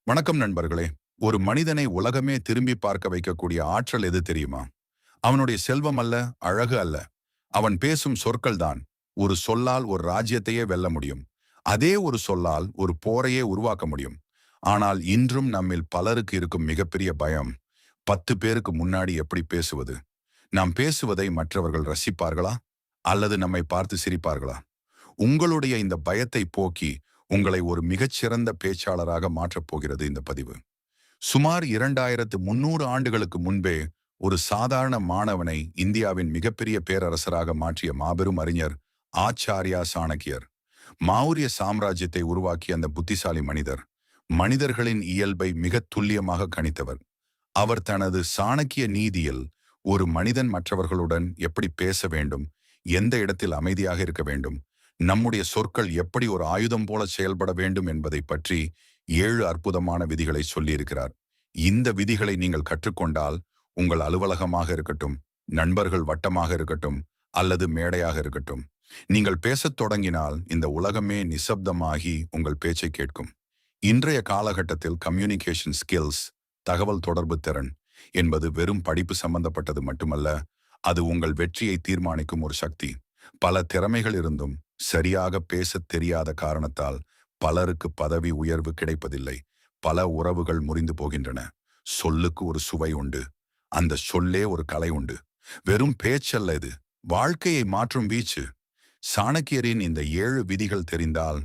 வணக்கம் நண்பர்களே. ஒரு மனிதனை உலகமே திரும்பி பார்க்க வைக்கக்கூடிய ஆற்றல் எது தெரியுமா? அவனுடைய செல்வம் அல்ல, அழகு அல்ல. அவன் பேசும் சொற்கள் தான். ஒரு சொல்லால் ஒரு ராஜ்யத்தையே வெல்ல முடியும். அதே ஒரு சொல்லால் ஒரு போரையே உருவாக்க முடியும். ஆனால் இன்றும் நம்மில் பலருக்கு இருக்கும் மிகப்பெரிய பயம், 10 பேருக்கு முன்னாடி எப்படி பேசுவது? நாம் பேசுவதை மற்றவர்கள் ரசிப்பார்களா? அல்லது நம்மை பார்த்து சிரிப்பார்களா? உங்களுடைய இந்த பயத்தை போக்கி உங்களை ஒரு மிகச்சிறந்த பேச்சாளராக மாற்றப் போகிறது இந்த பதிவு. சுமார் 2300 ஆண்டுகளுக்கு முன்பே ஒரு சாதாரண மாணவனை இந்தியாவின் மிகப்பெரிய பேரரசராக மாற்றிய மாபெரும் அறிஞர் ஆச்சாரியா சாணக்கியர். மௌரிய சாம்ராஜ்யத்தை உருவாக்கிய அந்த புத்திசாலி மனிதர், மனிதர்களின் இயல்பை மிக துல்லியமாக கணித்தவர். அவர் தனது சாணக்கிய நீதியில் ஒரு மனிதன் மற்றவர்களுடன் எப்படி பேச வேண்டும், எந்த இடத்தில் அமைதியாக இருக்க வேண்டும், நம்முடைய சொற்கள் எப்படி ஒரு ஆயுதம் போல செயல்பட வேண்டும் என்பதை பற்றி 7 அற்புதமான விதிகளை சொல்லியிருக்கிறார். இந்த விதிகளை நீங்கள் கற்றுக்கொண்டால் உங்கள் அலுவலகமாக இருக்கட்டும், நண்பர்கள் வட்டமாக இருக்கட்டும், அல்லது மேடையாக இருக்கட்டும், நீங்கள் பேசத் தொடங்கினால் இந்த உலகமே நிசப்தமாகி உங்கள் பேச்சை கேட்கும். இன்றைய காலகட்டத்தில் கம்யூனிகேஷன் ஸ்கில்ஸ், தகவல் தொடர்பு திறன் என்பது வெறும் படிப்பு சம்பந்தப்பட்டது மட்டுமல்ல, அது உங்கள் வெற்றியை தீர்மானிக்கும் ஒரு சக்தி. பல திறமைகள் இருந்தும் சரியாக பேசத் தெரியாத காரணத்தால் பலருக்கு பதவி உயர்வு கிடைப்பதில்லை. பல உறவுகள் முறிந்து போகின்றன. சொல்லுக்கு ஒரு சுவை உண்டு. அந்த சொல்லே ஒரு கலை உண்டு. வெறும் பேச்சல்ல இது, வாழ்க்கையை மாற்றும் வீச்சு. சாணக்கியரின் இந்த 7 விதிகள் தெரிந்தால்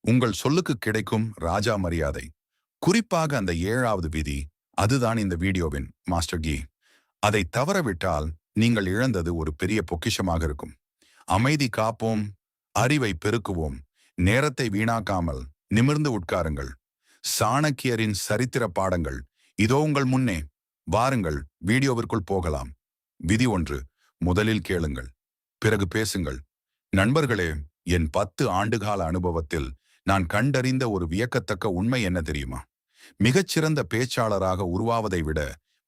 உங்கள் சொல்லுக்கு கிடைக்கும் ராஜா மரியாதை. குறிப்பாக அந்த 7வது விதி, அதுதான் இந்த வீடியோவின் மாஸ்டர் கீ. அதை தவறவிட்டால் நீங்கள் இழந்தது ஒரு பெரிய பொக்கிஷமாக இருக்கும். அமைதி காப்போம், அறிவை பெருக்குவோம், நேரத்தை வீணாக்காமல் நிமிர்ந்து உட்காருங்கள். சாணக்கியரின் சரித்திர பாடங்கள் இதோ உங்கள் முன்னே. வாருங்கள், வீடியோவிற்குள் போகலாம். விதி 1: முதலில் கேளுங்கள், பிறகு பேசுங்கள். நண்பர்களே, என் 10 ஆண்டுகால அனுபவத்தில் நான் கண்டறிந்த ஒரு வியக்கத்தக்க உண்மை என்ன தெரியுமா? மிகச்சிறந்த பேச்சாளராக உருவாவதை விட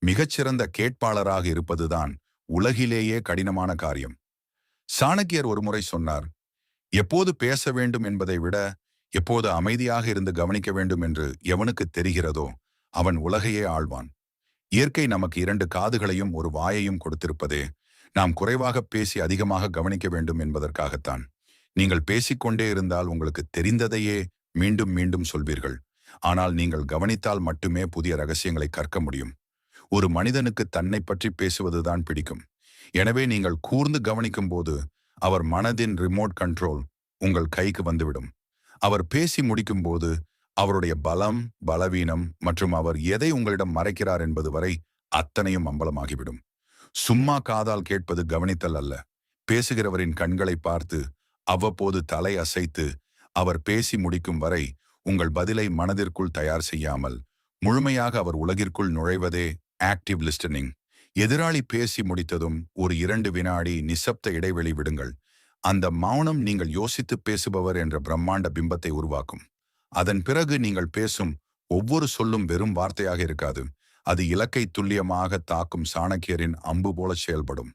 மிகச்சிறந்த கேட்பாளராக இருப்பதுதான் உலகிலேயே கடினமான காரியம். சாணக்கியர் ஒருமுறை சொன்னார், எப்போது பேச வேண்டும் என்பதை விட எப்போது அமைதியாக இருந்து கவனிக்க வேண்டும் என்று எவனுக்கு தெரிகிறதோ அவன் உலகையே ஆள்வான். இயற்கை நமக்கு 2 காதுகளையும் ஒரு வாயையும் கொடுத்திருப்பதே நாம் குறைவாக பேசி அதிகமாக கவனிக்க வேண்டும் என்பதற்காகத்தான். நீங்கள் பேசிக்கொண்டே இருந்தால் உங்களுக்கு தெரிந்ததையே மீண்டும் மீண்டும் சொல்வீர்கள். ஆனால் நீங்கள் கவனித்தால் மட்டுமே புதிய ரகசியங்களை கற்க முடியும். ஒரு மனிதனுக்கு தன்னை பற்றி பேசுவதுதான் பிடிக்கும். எனவே நீங்கள் கூர்ந்து கவனிக்கும் போது அவர் மனதின் ரிமோட் கண்ட்ரோல் உங்கள் கைக்கு வந்துவிடும். அவர் பேசி முடிக்கும் போது அவருடைய பலம், பலவீனம் மற்றும் அவர் எதை உங்களிடம் மறைக்கிறார் என்பது வரை அத்தனையும் அம்பலமாகிவிடும். சும்மா காதால் கேட்பது கவனித்தல் அல்ல. பேசுகிறவரின் கண்களை பார்த்து அவ்வப்போது தலை அசைத்து அவர் பேசி முடிக்கும் வரை உங்கள் பதிலை மனதிற்குள் தயார் செய்யாமல் முழுமையாக அவர் உலகிற்குள் நுழைவதே ஆக்டிவ் லிஸ்டனிங். எதிராளி பேசி முடித்ததும் ஒரு 2 வினாடி நிசப்த இடைவெளி விடுங்கள். அந்த மௌனம் நீங்கள் யோசித்து பேசுபவர் என்ற பிரம்மாண்ட பிம்பத்தை உருவாக்கும். அதன் பிறகு நீங்கள் பேசும் ஒவ்வொரு சொல்லும் வெறும் வார்த்தையாக இருக்காது. அது இலக்கை துல்லியமாக தாக்கும் சாணக்கியரின் அம்பு போல செயல்படும்.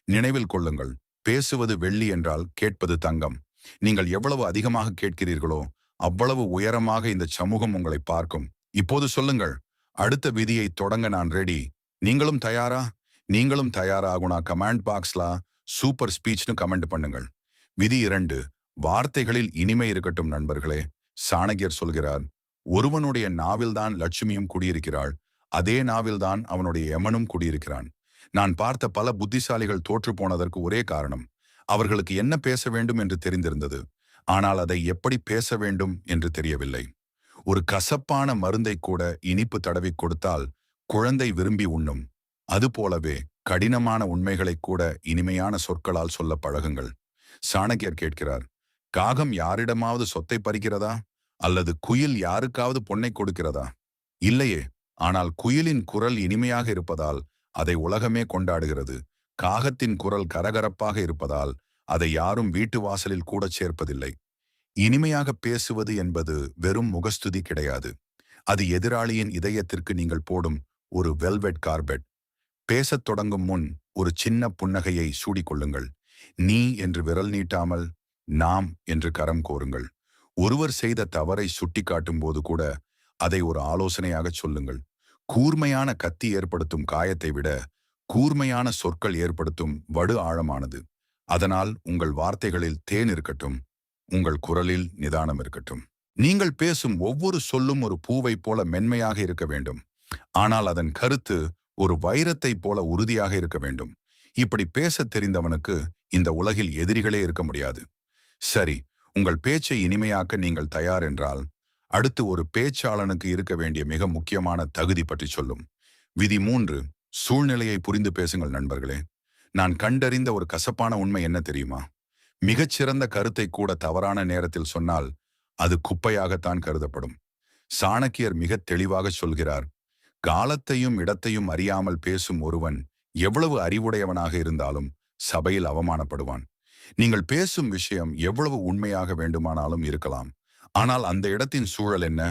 நினைவில் கொள்ளுங்கள், பேசுவது வெள்ளி என்றால் கேட்பது தங்கம். நீங்கள் எவ்வளவு அதிகமாக கேட்கிறீர்களோ அவ்வளவு உயரமாக இந்த சமூகம் உங்களை பார்க்கும். இப்போது சொல்லுங்கள், அடுத்த விதியை தொடங்க நான் ரெடி. நீங்களும் தயாரா? நீங்களும் தயாராகுனா கமெண்ட் பாக்ஸ்ல சூப்பர் ஸ்பீச்னு கமெண்ட் பண்ணுங்கள். விதி 2: வார்த்தைகளில் இனிமை இருக்கட்டும் நண்பர்களே. சாணக்கியர் சொல்கிறார், ஒருவனுடைய நாவில்தான் லட்சுமியும் குடியிருக்கிறாள், அதே நாவில்தான் அவனுடைய யமனும் குடியிருக்கிறான். நான் பார்த்த பல புத்திசாலிகள் தோற்று போனதற்கு ஒரே காரணம், அவர்களுக்கு என்ன பேச வேண்டும் என்று தெரிந்திருந்தது, ஆனால் அதை எப்படி பேச வேண்டும் என்று தெரியவில்லை. ஒரு கசப்பான மருந்தை கூட இனிப்பு தடவி கொடுத்தால் குழந்தை விரும்பி உண்ணும். அதுபோலவே கடினமான உண்மைகளை கூட இனிமையான சொற்களால் சொல்ல பழகுங்கள். சாணக்கியர் கேட்கிறார், காகம் யாரிடமாவது சொத்தை பறிக்கிறதா? அல்லது குயில் யாருக்காவது பொன்னை கொடுக்கிறதா? இல்லையே. ஆனால் குயிலின் குரல் இனிமையாக இருப்பதால் அதை உலகமே கொண்டாடுகிறது. காகத்தின் குரல் கரகரப்பாக இருப்பதால் அதை யாரும் வீட்டு வாசலில் கூட சேர்ப்பதில்லை. இனிமையாக பேசுவது என்பது வெறும் முகஸ்துதி கிடையாது. அது எதிராளியின் இதயத்திற்கு நீங்கள் போடும் ஒரு வெல்வெட் கார்பெட். பேசத் தொடங்கும் முன் ஒரு சின்ன புன்னகையை சூடிக்கொள்ளுங்கள். நீ என்று விரல் நீட்டாமல் நாம் என்று கரம் கோருங்கள். ஒருவர் செய்த தவறை சுட்டிக்காட்டும் போது கூட அதை ஒரு ஆலோசனையாக சொல்லுங்கள். கூர்மையான கத்தி ஏற்படுத்தும் காயத்தை விட கூர்மையான சொற்கள் ஏற்படுத்தும் வடு ஆழமானது. அதனால் உங்கள் வார்த்தைகளில் தேன் இருக்கட்டும், உங்கள் குரலில் நிதானம் இருக்கட்டும். நீங்கள் பேசும் ஒவ்வொரு சொல்லும் ஒரு பூவைப் போல மென்மையாக இருக்க வேண்டும். ஆனால் அதன் கருத்து ஒரு வைரத்தைப் போல உறுதியாக இருக்க வேண்டும். இப்படி பேசத் தெரிந்தவனுக்கு இந்த உலகில் எதிரிகளே இருக்க முடியாது. சரி, உங்கள் பேச்சை இனிமையாக்க நீங்கள் தயார் என்றால், அடுத்து ஒரு பேச்சாளனுக்கு இருக்க வேண்டிய மிக முக்கியமான தகுதி பற்றி சொல்லும். விதி 3. சூழ்நிலையை புரிந்து பேசுங்கள் நண்பர்களே. நான் கண்டறிந்த ஒரு கசப்பான உண்மை என்ன தெரியுமா? மிகச்சிறந்த கருத்தை கூட தவறான நேரத்தில் சொன்னால் அது குப்பையாகத்தான் கருதப்படும். சாணக்கியர் மிக தெளிவாக சொல்கிறார், காலத்தையும் இடத்தையும் அறியாமல் பேசும் ஒருவன் எவ்வளவு அறிவுடையவனாக இருந்தாலும் சபையில் அவமானப்படுவான். நீங்கள் பேசும் விஷயம் எவ்வளவு உண்மையாக வேண்டுமானாலும் இருக்கலாம். ஆனால் அந்த இடத்தின் சூழல் என்ன,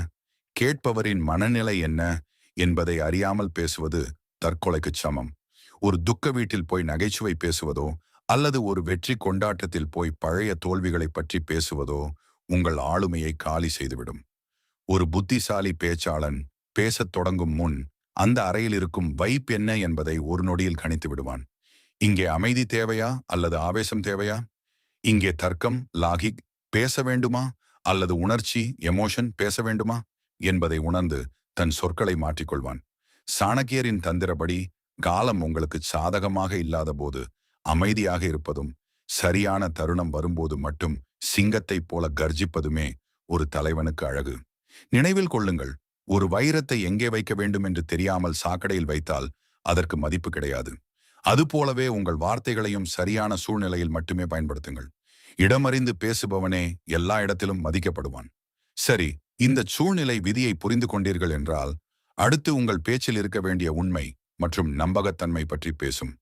கேட்பவரின் மனநிலை என்ன என்பதை அறியாமல் பேசுவது தற்கொலைக்குச் சமம். ஒரு துக்க வீட்டில் போய் நகைச்சுவை பேசுவதோ அல்லது ஒரு வெற்றி கொண்டாட்டத்தில் போய் பழைய தோல்விகளை பற்றி பேசுவதோ உங்கள் ஆளுமையை காலி செய்துவிடும். ஒரு புத்திசாலி பேச்சாளன் பேசத் தொடங்கும் முன் அந்த அறையில் இருக்கும் வைப் என்ன என்பதை ஒரு நொடியில் கணித்து விடுவான். இங்கே அமைதி தேவையா அல்லது ஆவேசம் தேவையா? இங்கே தர்க்கம் லாகிக் பேச வேண்டுமா அல்லது உணர்ச்சி எமோஷன் பேச வேண்டுமா என்பதை உணர்ந்து தன் சொற்களை மாற்றிக்கொள்வான். சாணக்கியரின் தந்திரப்படி காலம் உங்களுக்கு சாதகமாக இல்லாத போது அமைதியாக இருப்பதும், சரியான தருணம் வரும்போது மட்டும் சிங்கத்தைப் போல கர்ஜிப்பதுமே ஒரு தலைவனுக்கு அழகு. நினைவில் கொள்ளுங்கள், ஒரு வைரத்தை எங்கே வைக்க வேண்டும் என்று தெரியாமல் சாக்கடையில் வைத்தால் அதற்கு மதிப்பு கிடையாது. அதுபோலவே உங்கள் வார்த்தைகளையும் சரியான சூழ்நிலையில் மட்டுமே பயன்படுத்துங்கள். இடமறிந்து பேசுபவனே எல்லா இடத்திலும் மதிக்கப்படுவான். சரி, இந்த சூழ்நிலை விதியை புரிந்து கொண்டீர்கள் என்றால், அடுத்து உங்கள் பேச்சில் இருக்க வேண்டிய உண்மை மற்றும் நம்பகத்தன்மை பற்றி பேசும்.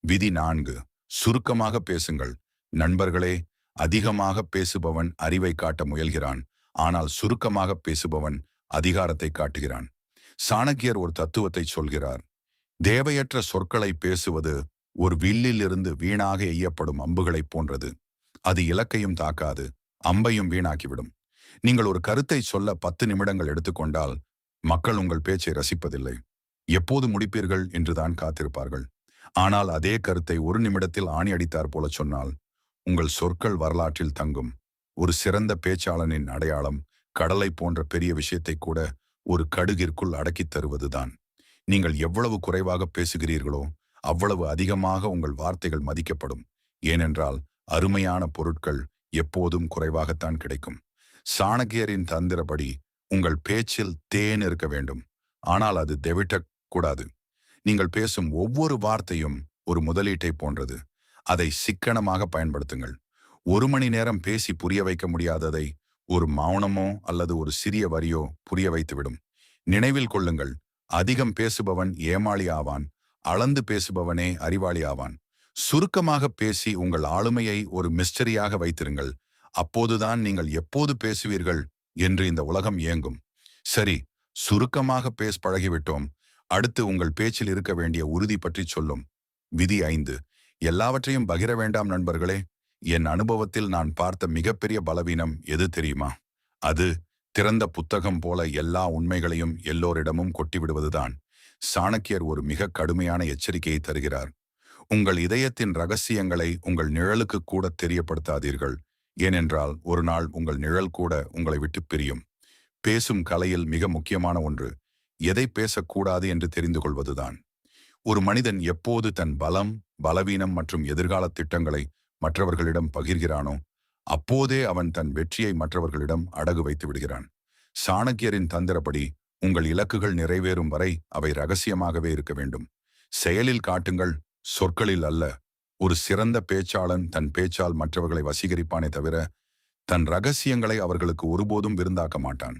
விதி 4. சுருக்கமாக பேசுங்கள். நண்பர்களே, அதிகமாக பேசுபவன் அறிவை காட்ட முயல்கிறான். ஆனால் சுருக்கமாக பேசுபவன் அதிகாரத்தை காட்டுகிறான். சாணக்கியர் ஒரு தத்துவத்தை சொல்கிறார். தேவையற்ற சொற்களை பேசுவது ஒரு வில்லில் இருந்து வீணாக எய்யப்படும் அம்புகளைப் போன்றது. அது இலக்கையும் தாக்காது, அம்பையும் வீணாக்கிவிடும். நீங்கள் ஒரு கருத்தை சொல்ல 10 நிமிடங்கள் எடுத்துக்கொண்டால் மக்கள் உங்கள் பேச்சை ரசிப்பதில்லை. எப்போது முடிப்பீர்கள் என்றுதான் காத்திருப்பார்கள். ஆனால் அதே கருத்தை 1 நிமிடத்தில் ஆணி அடித்தார் போல சொன்னால் உங்கள் சொற்கள் வரலாற்றில் தங்கும். ஒரு சிறந்த பேச்சாளனின் அடையாளம் கடலை போன்ற பெரிய விஷயத்தை கூட ஒரு கடுகிற்குள் அடக்கித் தருவதுதான். நீங்கள் எவ்வளவு குறைவாக பேசுகிறீர்களோ அவ்வளவு அதிகமாக உங்கள் வார்த்தைகள் மதிக்கப்படும். ஏனென்றால் அருமையான பொருட்கள் எப்போதும் குறைவாகத்தான் கிடைக்கும். சாணக்கியரின் தந்திரப்படி உங்கள் பேச்சில் தேன் இருக்க வேண்டும். ஆனால் அது தெவிட்டக் கூடாது. நீங்கள் பேசும் ஒவ்வொரு வார்த்தையும் ஒரு முதலீட்டை போன்றது. அதை சிக்கனமாக பயன்படுத்துங்கள். 1 மணி நேரம் பேசி புரிய வைக்க முடியாததை ஒரு மௌனமோ அல்லது ஒரு சிறிய வரியோ புரிய வைத்துவிடும். நினைவில் கொள்ளுங்கள், அதிகம் பேசுபவன் ஏமாளி ஆவான், அளந்து பேசுபவனே அறிவாளி ஆவான். சுருக்கமாக பேசி உங்கள் ஆளுமையை ஒரு மிஸ்டரியாக வைத்திருங்கள். அப்போதுதான் நீங்கள் எப்போது பேசுவீர்கள் என்று இந்த உலகம் ஏங்கும். சரி, சுருக்கமாக பழகிவிட்டோம். அடுத்து உங்கள் பேச்சில் இருக்க வேண்டிய உறுதி பற்றி சொல்லும். விதி 5. எல்லாவற்றையும் பகிர வேண்டாம் நண்பர்களே. என் அனுபவத்தில் நான் பார்த்த மிகப்பெரிய பலவீனம் எது தெரியுமா? அது திறந்த புத்தகம் போல எல்லா உண்மைகளையும் எல்லோரிடமும் கொட்டிவிடுவதுதான். சாணக்கியர் ஒரு மிக கடுமையான எச்சரிக்கையை தருகிறார். உங்கள் இதயத்தின் ரகசியங்களை உங்கள் நிழலுக்கு கூட தெரியப்படுத்தாதீர்கள். ஏனென்றால் ஒரு நாள் உங்கள் நிழல் கூட உங்களை விட்டு பிரியும். பேசும் கலையில் மிக முக்கியமான ஒன்று எதை பேசக்கூடாது என்று தெரிந்து கொள்வதுதான். ஒரு மனிதன் எப்போது தன் பலம், பலவீனம் மற்றும் எதிர்கால திட்டங்களை மற்றவர்களிடம் பகிர்கிறானோ அப்போதே அவன் தன் வெற்றியை மற்றவர்களிடம் அடகு வைத்து விடுகிறான். சாணக்கியரின் தந்திரப்படி உங்கள் இலக்குகள் நிறைவேறும் வரை அவை ரகசியமாகவே இருக்க வேண்டும். செயலில் காட்டுங்கள், சொற்களில் அல்ல. ஒரு சிறந்த பேச்சாளன் தன் பேச்சால் மற்றவர்களை வசீகரிப்பானே தவிர தன் ரகசியங்களை அவர்களுக்கு ஒருபோதும் விருந்தாக்க மாட்டான்.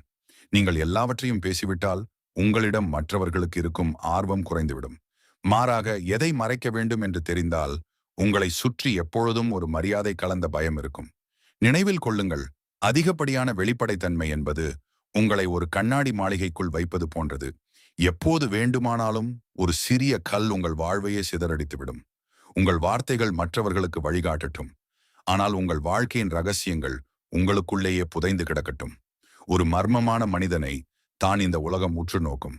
நீங்கள் எல்லாவற்றையும் பேசிவிட்டால் உங்களிடம் மற்றவர்களுக்கு இருக்கும் ஆர்வம் குறைந்துவிடும். மாறாக எதை மறைக்க வேண்டும் என்று தெரிந்தால் உங்களை சுற்றி எப்பொழுதும் ஒரு மரியாதை கலந்த பயம் இருக்கும். நினைவில் கொள்ளுங்கள், அதிகப்படியான வெளிப்படைத்தன்மை என்பது உங்களை ஒரு கண்ணாடி மாளிகைக்குள் வைப்பது போன்றது. எப்போது வேண்டுமானாலும் ஒரு சிறிய கல் உங்கள் வாழ்வையே சிதறடித்துவிடும். உங்கள் வார்த்தைகள் மற்றவர்களுக்கு வழிகாட்டட்டும். ஆனால் உங்கள் வாழ்க்கையின் ரகசியங்கள் உங்களுக்குள்ளேயே புதைந்து கிடக்கட்டும். ஒரு மர்மமான மனிதனை தான் இந்த உலகம் உற்று நோக்கும்.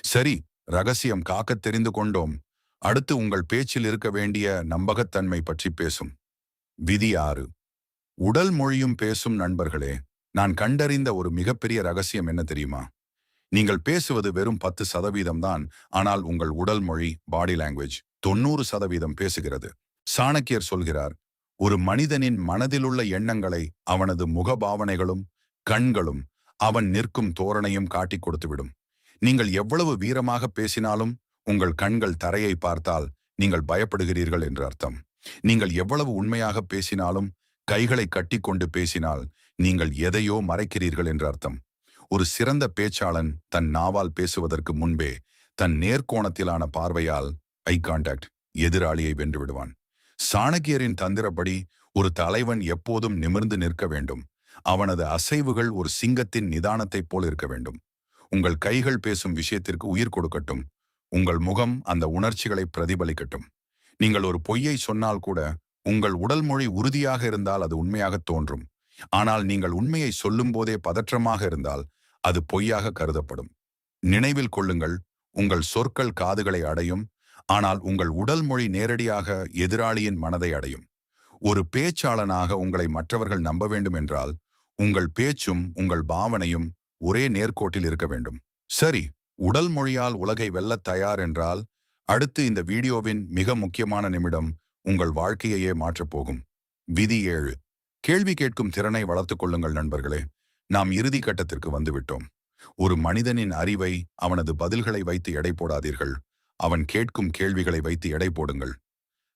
சரி, ரகசியம் காக்கத் தெரிந்து கொண்டோம். அடுத்து உங்கள் பேச்சில் இருக்க வேண்டிய நம்பகத்தன்மை பற்றி பேசும். விதி 6. உடல் மொழியும் பேசும். நண்பர்களே, நான் கண்டறிந்த ஒரு மிகப்பெரிய ரகசியம் என்ன தெரியுமா? நீங்கள் பேசுவது வெறும் 10% தான், ஆனால் உங்கள் உடல் மொழி, பாடி லாங்குவேஜ் 90% பேசுகிறது. சாணக்கியர் சொல்கிறார், ஒரு மனிதனின் மனதிலுள்ள எண்ணங்களை அவனது முகபாவனைகளும் கண்களும் அவன் நிற்கும் தோரணையும் காட்டிக் கொடுத்துவிடும். நீங்கள் எவ்வளவு வீரமாக பேசினாலும் உங்கள் கண்கள் தரையை பார்த்தால் நீங்கள் பயப்படுகிறீர்கள் என்று அர்த்தம். நீங்கள் எவ்வளவு உண்மையாக பேசினாலும் கைகளை கட்டிக்கொண்டு பேசினால் நீங்கள் எதையோ மறைக்கிறீர்கள் என்று அர்த்தம். ஒரு சிறந்த பேச்சாளன் தன் நாவால் பேசுவதற்கு முன்பே தன் நேர்கோணத்திலான பார்வையால் ஐ கான்டாக்ட் எதிராளியை வென்று விடுவான். சாணக்கியரின் தந்திரப்படி ஒரு தலைவன் எப்போதும் நிமிர்ந்து நிற்க வேண்டும். அவனது அசைவுகள் ஒரு சிங்கத்தின் நிதானத்தைப் போல் இருக்க வேண்டும். உங்கள் கைகள் பேசும் விஷயத்திற்கு உயிர் கொடுக்கட்டும். உங்கள் முகம் அந்த உணர்ச்சிகளை பிரதிபலிக்கட்டும். நீங்கள் ஒரு பொய்யை சொன்னால் கூட உங்கள் உடல் மொழி உறுதியாக இருந்தால் அது உண்மையாக தோன்றும். ஆனால் நீங்கள் உண்மையை சொல்லும் போதே பதற்றமாக இருந்தால் அது பொய்யாக கருதப்படும். நினைவில் கொள்ளுங்கள், உங்கள் சொற்கள் காதுகளை அடையும், ஆனால் உங்கள் உடல் மொழி நேரடியாக எதிராளியின் மனதை அடையும். ஒரு பேச்சாளனாக உங்களை மற்றவர்கள் நம்ப வேண்டும் என்றால் உங்கள் பேச்சும் உங்கள் பாவனையும் ஒரே நேர்கோட்டில் இருக்க வேண்டும். சரி, உடல் மொழியால் உலகை வெல்லத் தயார் என்றால் அடுத்து இந்த வீடியோவின் மிக முக்கியமான நிமிடம் உங்கள் வாழ்க்கையையே மாற்றப்போகும். விதி 7. கேள்வி கேட்கும் திறனை வளர்த்துக் கொள்ளுங்கள். நண்பர்களே, நாம் இறுதி கட்டத்திற்கு வந்துவிட்டோம். ஒரு மனிதனின் அறிவை அவனது பதில்களை வைத்து எடை போடாதீர்கள். அவன் கேட்கும் கேள்விகளை வைத்து எடை போடுங்கள்.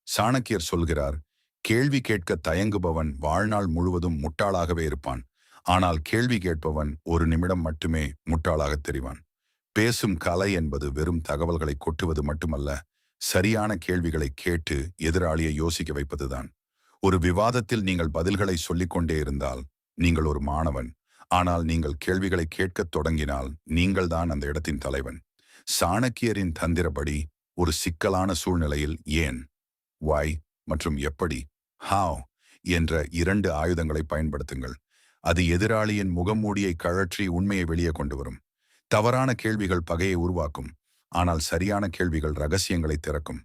சாணக்கியர் சொல்கிறார், கேள்வி கேட்க தயங்குபவன் வாழ்நாள் முழுவதும் முட்டாளாகவே இருப்பான். ஆனால் கேள்வி கேட்பவன் ஒரு நிமிடம் மட்டுமே முட்டாளாகத் தெரிவான். பேசும் கலை என்பது வெறும் தகவல்களை கொட்டுவது மட்டுமல்ல, சரியான கேள்விகளை கேட்டு எதிராளியை யோசிக்க வைப்பதுதான். ஒரு விவாதத்தில் நீங்கள் பதில்களை சொல்லிக்கொண்டே இருந்தால் நீங்கள் ஒரு மாணவன். ஆனால் நீங்கள் கேள்விகளை கேட்கத் தொடங்கினால் நீங்கள்தான் அந்த இடத்தின் தலைவன். சாணக்கியரின் தந்திரப்படி ஒரு சிக்கலான சூழ்நிலையில் ஏன், why மற்றும் எப்படி, how என்ற 2 ஆயுதங்களை பயன்படுத்துங்கள். அது எதிராளியின் முகமூடியை கழற்றி உண்மையை வெளியே கொண்டு வரும். தவறான கேள்விகள் பகையை உருவாக்கும், ஆனால் சரியான கேள்விகள் ரகசியங்களை திறக்கும்.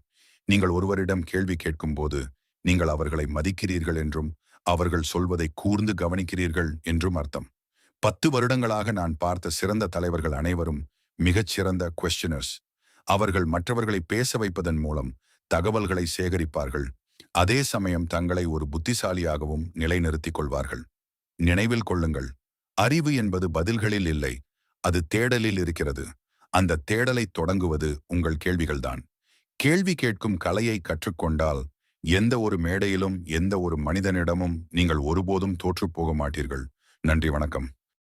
நீங்கள் ஒருவரிடம் கேள்வி கேட்கும் போது நீங்கள் அவர்களை மதிக்கிறீர்கள் என்றும் அவர்கள் சொல்வதை கூர்ந்து கவனிக்கிறீர்கள் என்றும் அர்த்தம். 10 வருடங்களாக நான் பார்த்த சிறந்த தலைவர்கள் அனைவரும் மிகச்சிறந்த குவெஸ்டினர்ஸ். அவர்கள் மற்றவர்களை பேச வைப்பதன் மூலம் தகவல்களை சேகரிப்பார்கள். அதே சமயம் தங்களை ஒரு புத்திசாலியாகவும் நிலைநிறுத்திக் கொள்வார்கள். நினைவில் கொள்ளுங்கள், அறிவு என்பது பதில்களில் இல்லை, அது தேடலில் இருக்கிறது. அந்த தேடலை தொடங்குவது உங்கள் கேள்விகள்தான். கேள்வி கேட்கும் கலையை கற்றுக்கொண்டால் எந்த ஒரு மேடையிலும் எந்த ஒரு மனிதனிடமும் நீங்கள் ஒருபோதும் தோற்றுப்போக மாட்டீர்கள். நன்றி, வணக்கம்.